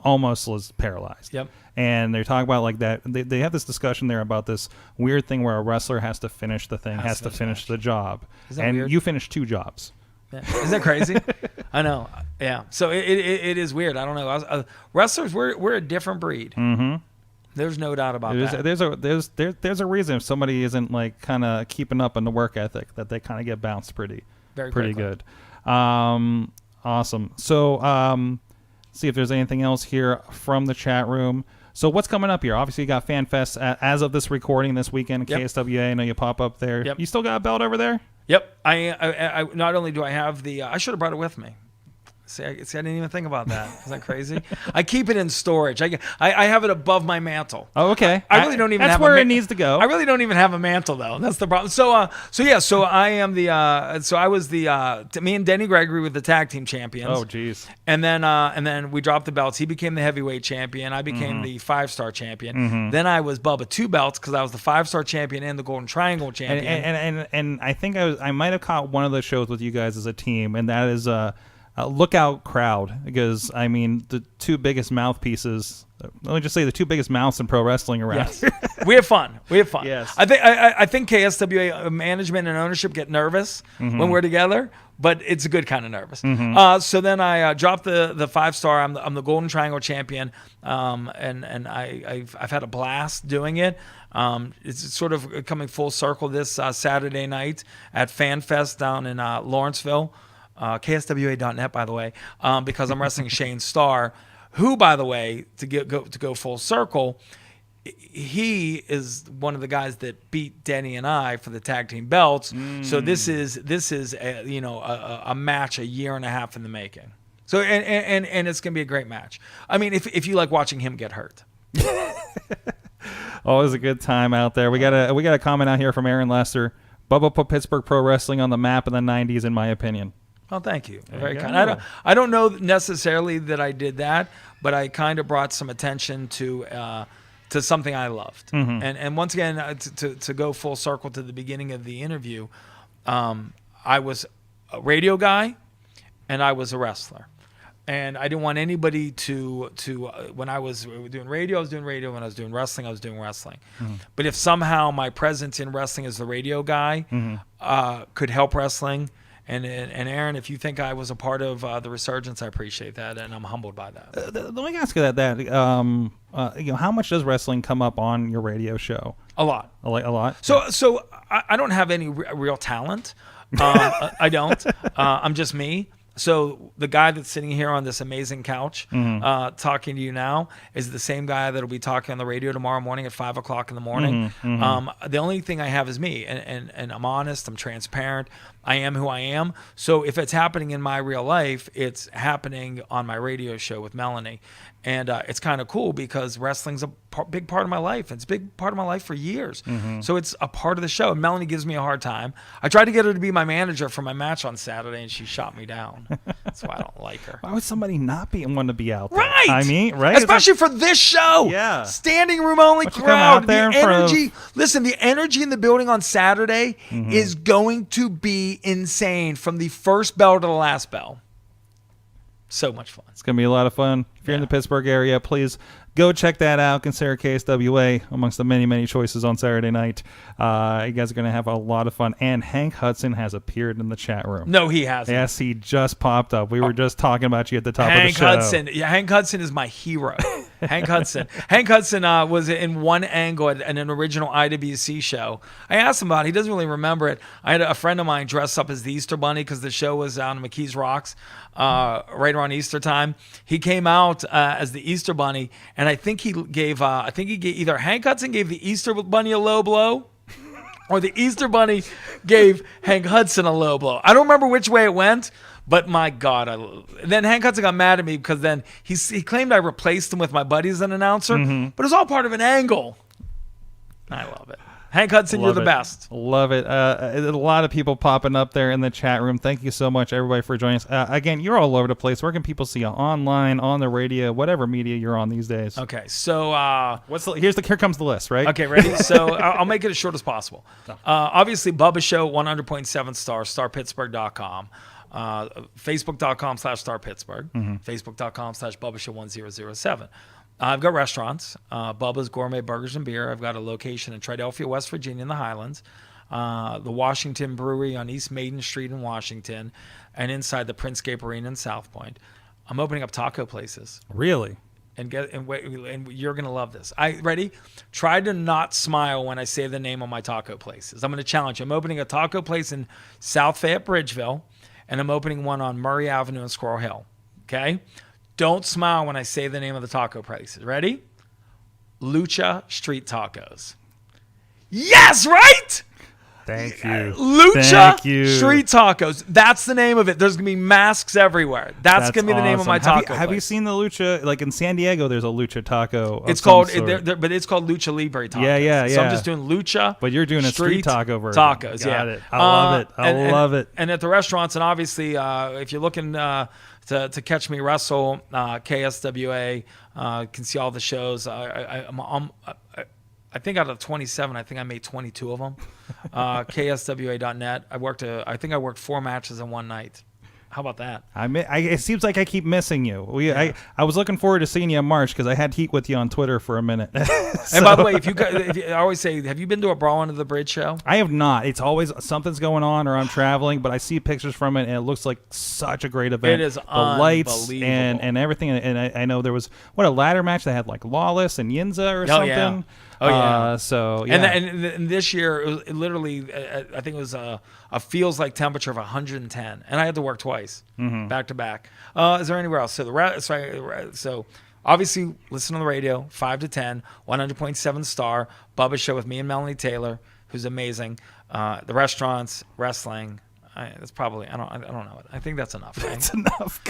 almost was paralyzed. Yep. And they're talking about that. They have this discussion there about this weird thing where a wrestler has to finish the thing, has to finish the job. Is that and weird? You finished 2 jobs. Yeah. Isn't that crazy? I know. Yeah. So it is weird. I don't know. Wrestlers, we're a different breed. Mm-hmm. There's no doubt about that. There's a reason if somebody isn't kind of keeping up on the work ethic that they kind of get bounced pretty good. Awesome. So see if there's anything else here from the chat room. So what's coming up here? Obviously, you got FanFest as of this recording this weekend. Yep. KSWA, I know you pop up there. Yep. You still got a belt over there? Yep. I not only do I have the I should have brought it with me. See, I didn't even think about that. Isn't that crazy? I keep it in storage. I have it above my mantle. Oh, okay. I really don't even That's have where it needs to go. I really don't even have a mantle, though. That's the problem. So I am the so I was the me and Denny Gregory were the tag team champions. Oh, geez. And then we dropped the belts. He became the heavyweight champion. I became the 5-star champion. Mm-hmm. Then I was Bubba 2 belts because I was the 5-star champion and the Golden Triangle champion. And I think I might have caught one of the shows with you guys as a team, and that is Lookout Crowd, because I mean the 2 biggest mouthpieces. Let me just say the 2 biggest mouths in pro wrestling around. Yes. We have fun. Yes. I think KSWA management and ownership get nervous when we're together, but it's a good kind of nervous. So then I dropped the 5-star. I'm the Golden Triangle champion, and I've had a blast doing it. It's sort of coming full circle this Saturday night at FanFest down in Lawrenceville. KSWA.net, by the way, because I'm wrestling Shane Starr, who, by the way, to go full circle, he is one of the guys that beat Denny and I for the tag team belts. So this is a match a year and a half in the making. So and it's gonna be a great match. I mean, if you like watching him get hurt. Always a good time out there. We got a comment out here from Aaron Lester. Bubba put Pittsburgh pro wrestling on the map in the 90s, in my opinion. Oh, thank you. There Very you kind. go. I don't know necessarily that I did that, but I kind of brought some attention to something I loved. And once again, to go full circle to the beginning of the interview, I was a radio guy and I was a wrestler. And I didn't want anybody to when I was doing radio, I was doing radio. When I was doing wrestling, I was doing wrestling. But if somehow my presence in wrestling as the radio guy could help wrestling, and Aaron, if you think I was a part of the resurgence, I appreciate that, and I'm humbled by that. Let me ask you that. How much does wrestling come up on your radio show? A lot. A lot? So I don't have any real talent. I don't. I'm just me. So the guy that's sitting here on this amazing couch talking to you now is the same guy that'll be talking on the radio tomorrow morning at 5 o'clock in the morning. The only thing I have is me, and I'm honest, I'm transparent. I am who I am. So if it's happening in my real life, it's happening on my radio show with Melanie. And it's kind of cool because wrestling's a big part of my life. It's a big part of my life for years. So it's a part of the show. And Melanie gives me a hard time. I tried to get her to be my manager for my match on Saturday, and she shot me down. That's why I don't like her. Why would somebody not want to be out there? Right. I mean, right? Especially for this show. Yeah. Standing room only Why don't you come crowd. out there The in front of- energy. Listen, the energy in the building on Saturday is going to be insane from the first bell to the last bell. So much fun. It's going to be a lot of fun. If you're in the Pittsburgh area, please go check that out. Consider KSWA amongst the many, many choices on Saturday night. You guys are going to have a lot of fun. And Hank Hudson has appeared in the chat room. No, he hasn't. Yes, he just popped up. We were just talking about you at the top of the show. Hudson. Yeah, Hank Hudson is my hero. Hank Hudson. Hank Hudson was in one angle at an original IWC show. I asked him about it. He doesn't really remember it. I had a friend of mine dress up as the Easter Bunny because the show was out in McKees Rocks right around Easter time. He came out as the Easter Bunny, and I think he gave either Hank Hudson gave the Easter Bunny a low blow, or the Easter Bunny gave Hank Hudson a low blow. I don't remember which way it went, but my God. Then Hank Hudson got mad at me because then he claimed I replaced him with my buddy as an announcer, but it was all part of an angle. I love it. Hank Hudson, you're the best. Love it. A lot of people popping up there in the chat room. Thank you so much, everybody, for joining us. Again, you're all over the place. Where can people see you? Online, on the radio, whatever media you're on these days. Okay, so here comes the list, right? Okay, ready? So I'll make it as short as possible. Obviously, Bubba Show, 100.7 star, starpittsburgh.com. Facebook.com/starpittsburgh. Facebook.com/Bubba Show 1007. I've got restaurants, Bubba's Gourmet Burgers and Beer. I've got a location in Triadelphia, West Virginia in the Highlands, the Washington Brewery on East Maiden Street in Washington, and inside the Prinscape Arena in South Point. I'm opening up taco places. Really? And you're going to love this. Ready? Try to not smile when I say the name of my taco places. I'm going to challenge you. I'm opening a taco place in South Fayette, Bridgeville, and I'm opening one on Murray Avenue in Squirrel Hill. Okay? Don't smile when I say the name of the taco places. Ready? Lucha Street Tacos. Yes, right? Thank you. Lucha Street Tacos. That's the name of it. There's going to be masks everywhere. That's going to be the name of my taco place. Have you seen the Lucha? Like in San Diego, there's a Lucha taco. It's called Lucha Libre Tacos. Yeah. So I'm just doing Lucha. But you're doing a street taco version. Tacos, Got it. I love it. I love it. And at the restaurants, and obviously, if you're looking to catch me wrestle, KSWA can see all the shows. I think out of 27, I think I made 22 of them. KSWA.net. I think I worked 4 matches in one night. How about that? It seems like I keep missing you. I was looking forward to seeing you in March because I had heat with you on Twitter for a minute. And by the way, I always say, have you been to a Brawl Under the Bridge show? I have not. It's always something's going on or I'm traveling, but I see pictures from it and it looks like such a great event. It is the lights unbelievable. and everything. And I know there was a ladder match that had like Lawless and Yinza or something. Yeah. Oh yeah. So yeah. And this year, it literally, I think it was a feels like temperature of 110, and I had to work twice, back to back. Is there anywhere else? So obviously, listen on the radio, 5 to 10, 100.7 star, Bubba Show with me and Melanie Taylor, who's amazing. The restaurants, wrestling. That's probably I don't know. I think that's enough. Right? That's enough.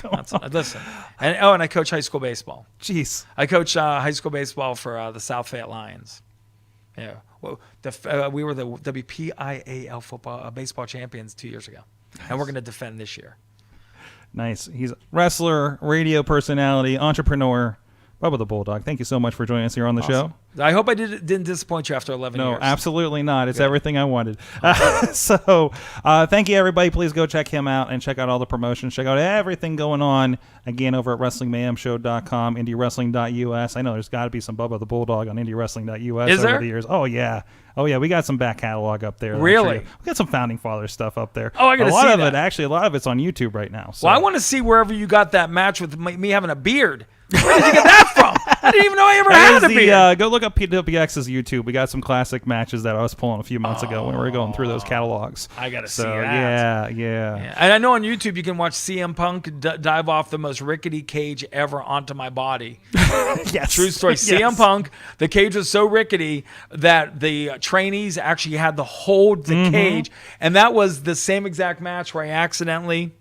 Listen, and I coach high school baseball. Jeez, I coach high school baseball for the South Fayette Lions. Yeah, well, we were the WPIAL football baseball champions 2 years ago, and we're going to defend this year. Nice. He's a wrestler, radio personality, entrepreneur. Bubba the Bulldog, thank you so much for joining us here on the show. I hope I didn't disappoint you after 11 years. No, absolutely not. It's everything I wanted. So thank you, everybody. Please go check him out and check out all the promotions. Check out everything going on, again, over at WrestlingMayhemShow.com, IndyWrestling.us. I know there's got to be some Bubba the Bulldog on IndyWrestling.us over the years. Oh, yeah. We got some back catalog up there. Really? We got some Founding Fathers stuff up there. Oh, I got to see that. A lot of it's on YouTube right now. So. Well, I want to see wherever you got that match with me having a beard. Where did you get that from? I didn't even know I ever had a beard. Go look up PWX's YouTube. We got some classic matches that I was pulling a few months ago when we were going through those catalogs. I got to see that. Yeah. And I know on YouTube you can watch CM Punk dive off the most rickety cage ever onto my body. Yes. True story. Yes. CM Punk, the cage was so rickety that the trainees actually had to hold the cage. And that was the same exact match where I accidentally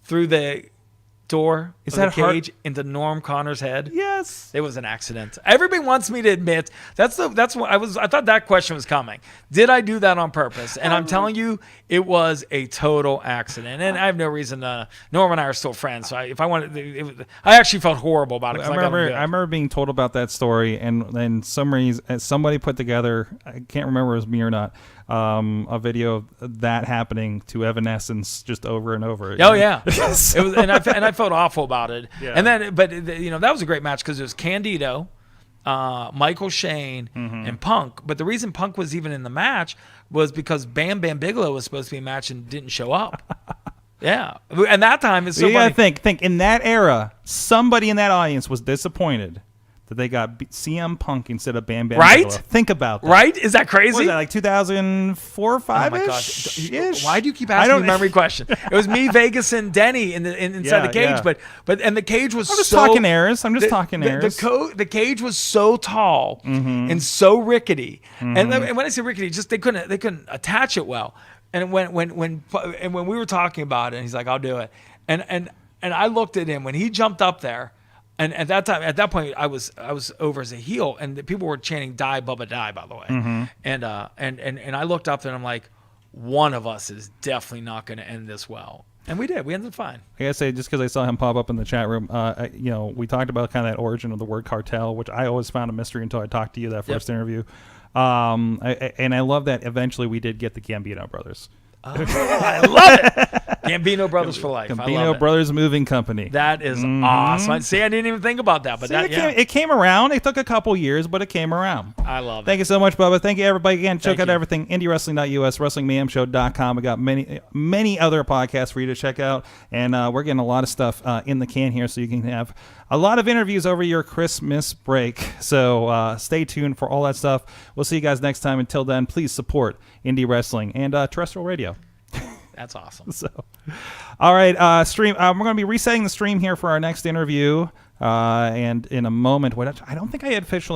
threw the door of the cage into Norm Connor's head. Yes. It was an accident. Everybody wants me to admit that's what I thought that question was coming. Did I do that on purpose? And I'm telling you, it was a total accident. And I have no reason to. Norm and I are still friends. So I actually felt horrible about it. I remember being told about that story, and then somebody put together, I can't remember if it was me or not, a video of that happening to Evanescence just over and over. Oh yeah, it was, and I felt awful about it. Yeah. And then, but that was a great match because it was Candido, Michael Shane, and Punk. But the reason Punk was even in the match was because Bam Bam Bigelow was supposed to be in a match and didn't show up. Yeah, and that time it's so you funny. gotta think in that era, somebody in that audience was disappointed that they got CM Punk instead of Bam Bam Bigelow. Think about that. Right? Is that crazy? What was that, like 2004 or 5-ish? Oh my gosh. Why do you keep asking me memory question? It was me, Vegas, and Denny inside the cage, but the cage was I'm just talking errors. The cage was so tall and so rickety. And when I say rickety, just they couldn't attach it well. And when we were talking about it, and he's like, "I'll do it." And I looked at him when he jumped up there. And at that point, I was over as a heel, and the people were chanting "Die, Bubba, die!" By the way, and I looked up there and I'm like, one of us is definitely not going to end this well, and we did. We ended fine. I gotta say, just because I saw him pop up in the chat room, we talked about kind of that origin of the word cartel, which I always found a mystery until I talked to you that first interview. And I love that eventually we did get the Gambino brothers. Oh, I love it. Gambino Brothers for life. Gambino Brothers Moving Company. That is awesome. See, I didn't even think about that, but it came around. It took a couple years, but it came around. I love it. Thank you so much, Bubba. Thank you, everybody. Again, check out everything. IndyWrestling.us, WrestlingMayhemShow.com. We got many other podcasts for you to check out, and we're getting a lot of stuff in the can here, so you can have a lot of interviews over your Christmas break. So stay tuned for all that stuff. We'll see you guys next time. Until then, please support Indie Wrestling and terrestrial radio. That's awesome. So, all right, stream. We're going to be resetting the stream here for our next interview, and in a moment. I don't think I had officially